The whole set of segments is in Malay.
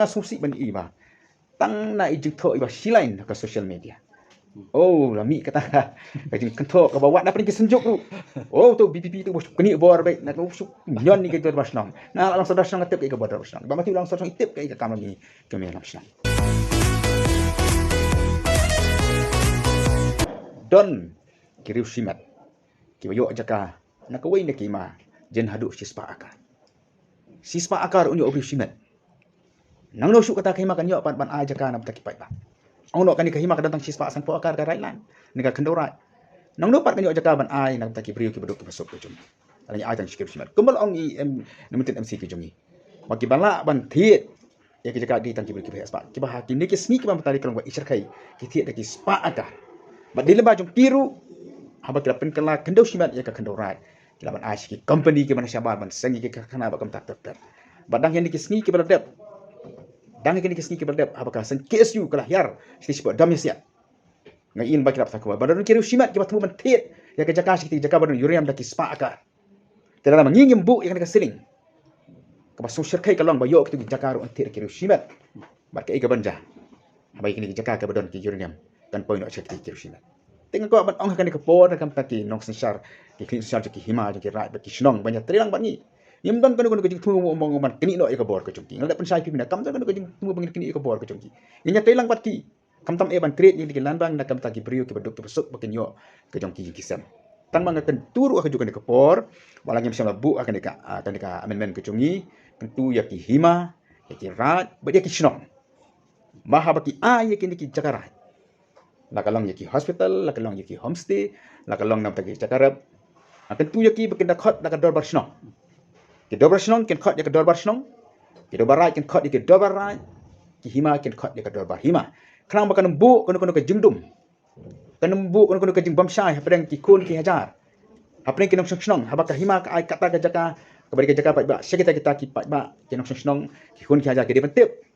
asumsi ban iba tang na ijing tho iba silain ke social media. Oh, lami kata kajing kentok ke bawah na pergi senjuk tu. Oh, tu BPP tu bos keni bor baik nak usuk nyon ni ke tu basnam. Na langsung dah sang tip ke bor basnam. Ba mati langsung tip ke kam ni ke me basnam. Don kiriu simat. Ki yo jaka nak wei nak ma jen hadu sispa akar. Sispa akar unyo obi simat. Nang no su kata kai makan yo pan a jaka na taki pai ba. Ong no kan ni kahima kadang sispa san po akar ka railan. Ni ka kendorai. Nang no pat kan yo jaka ban ai na taki priu ki beduk ki besok ki jum. Alanya ai tang sikir simat. Kumbal ong i nemutin MC ki jum ni. Bagi bala ban thiet ya ki jaka di tang ki priu ki spa. Ki ba hakim ni ki sni ki ban tali kalong wa isar kai. Ki thiet ki spa akar. Ba di leba jum kiru haba kila pen kala kendo simat ya ka kendorai. Kila ban ai ki company ki ban syabar ban sengi ki kana ba kam tak ter. Badang yang ni ki sni ki ban dep. Dang kini kisni ke berdep apakah sen KSU kalah yar sti sebab dam sia ngain ba kirap takwa badar kiru simat ki batu mentit ya ke jaka sikti jaka badar yuriam daki spa akar tera mangingim bu yang ka siling ka basu syirkai kalong ba yo ki jaka ru antir kiru simat ba ka banja ba kini jaka ka badar ki yuriam kan poin ok sikti kiru simat tengah ko ban ong kan ka por kam taki nong sensar ki klin sensar ki hima ki rai ba ki snong banyak trilang ba ni Yam dan kan ko jing tumu omong man kini no e ka bor ka chungki ngal pen sai pi na kam dan ko jing tumu bangin kini e ka bor ka chungki nya telang pati kam tam e ban create ni lan bang na kam ta ki brio ki beduk ki besuk bakin yo ka jongki ki sem tan mang kan turu ka juga ni ka bor walang yam sam bu akan ka amendment ka chungi tentu ya ki hima ya ki rat ba ya ki shnong maha ba ki a ya ki jakara la kalong ya ki hospital la kalong ya ki homestay la kalong nam ta ki jakarab tentu ya ki bakin da khot da ka dor bar shnong ki dobar snong ken khot ya ke dobar snong ki dobar rai ken khot ya ke dobar rai ki hima ken khot ya ke dobar hima khrang bakan bu kono ke jingdum kan bu kono ke jing bamsai hapreng ki kun ki hajar hapreng ki nong snong habaka hima ka ai kata ka jaka kabari ka jaka pai ba sekita kita ki pai ba ki nong snong ki kun ki hajar ki dipentip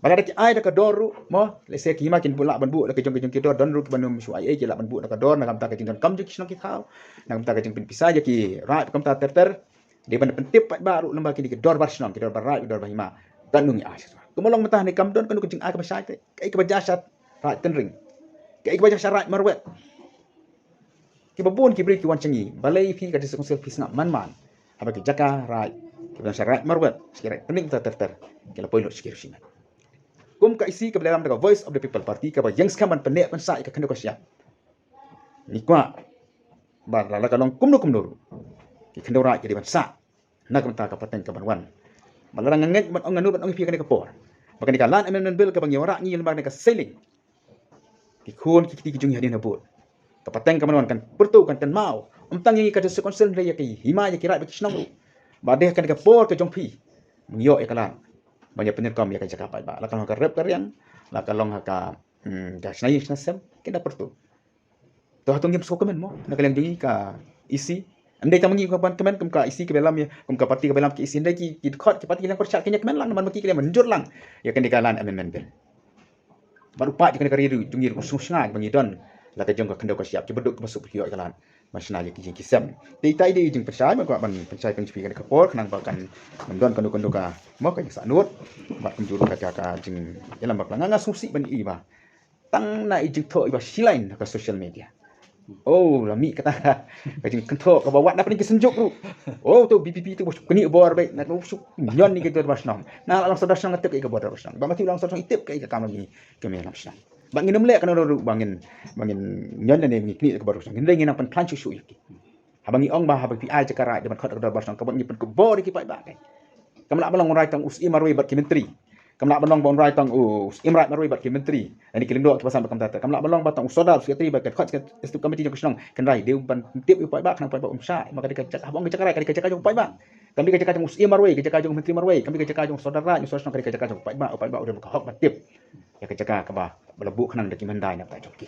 bala ki ai da ka doru mo le se ki hima kin bula ban bu la ke jong ki dor don ru ki banum su ai ki la ban bu da ka dor na kam ta ka jing don kam jing snong ki thau na kam ta ka jing pin pisah ya ki rai kam ta ter dia benda pentip pat baru lembar kini ke dor barsnam ke dor barai dor bahima tanung ya kemolong mentah ni kamdon kan kucing ai ke basai te kai ke bajasat rai tenring kai ke bajasat rai marwet ki babun ki beri ki wan cengi balai fi ka disong sel pisna man apa ki jaka rai ki bajasat rai marwet sekira tening ter ki la poilot sekira sina kum ka isi ke dalam the voice of the people party ka ba yang skaman penek pen sai ka kendo ka siap ni kwa ba la kalong kum no ki kendo rai ki dibansa nak mentah kapaten ka banwan malarang nganget man ong anu ban ong pi ka ni kapor maka ni kalan amendment bill ka bang yawara ni lembar ni ka selling ki khun ki ti ki jung hadin habut kapaten ka banwan kan pertu kan mau umtang yang ka se concern re ya ki hima ya ki rai ba kisnong ru badeh kan ka por ka jong pi mengyo ya kalan banyak penyerkom ya ka jaka pai ba la kan ka rep ka riang la kalong ka da snai snasem kena pertu to hatung gim so komen mo nakalang dingi ka isi andai tamangi kapan kemen kum ka isi ke dalam ya kum ka parti ke dalam ke isi andai ki khot ki parti yang percaya kenya kemen lang man maki ke menjur lang ya kan dikalan amendment bill baru pak kan kari jungir susnga bangi don la ka jong ka kendo ka siap ki beduk masuk ki kalan masna ya ki kisam dei tai dei jing percaya man ko ban percaya kan speaker ka por kenang bakan mendon kendo ka mo ka sanut mat kunjuru ka jing yalam bak langa susi ban i ba tang na ijing tho iba silain ka social media. Oh, lami kata kajing kentok ke bawah na pergi senjuk tu. Oh, tu BPP tu bos keni bor baik nak usuk nyon ni ke tu basnam. Na langsung dah sang tip ke bor basnam. Ba mati langsung itip ke kam lagi ke me basnam. Bangin nemlek kan bangin nyon ni keni ke bor basnam. Ngin ngin pan plan susu iki. Habangi ong ba habangi ai cakara de ban khot ke bor basnam. Kabang ni pen ke bor ki pai ba kai. Kam nak balong rai tang usi marwai bat ki menteri. Kam nak balong bon rai tang imrat marwai bat ki menteri. Ani kilindok ki pasal kam tata. Kam nak balong batang usodal sekretari bat khot istu komiti jong kesnong kan rai dia ban tip pai ba kan pai ba umsai maka dikacak habang dicakara kan dicakar jong pai ba. Kami dicakar jong usi marwai dicakar jong menteri marwai kami dicakar jong saudara jong saudara kan dicakar jong pai ba udah ka hok bat tip. Ya dicakar ka ba belebu kan dak mandai nak ta jong ki.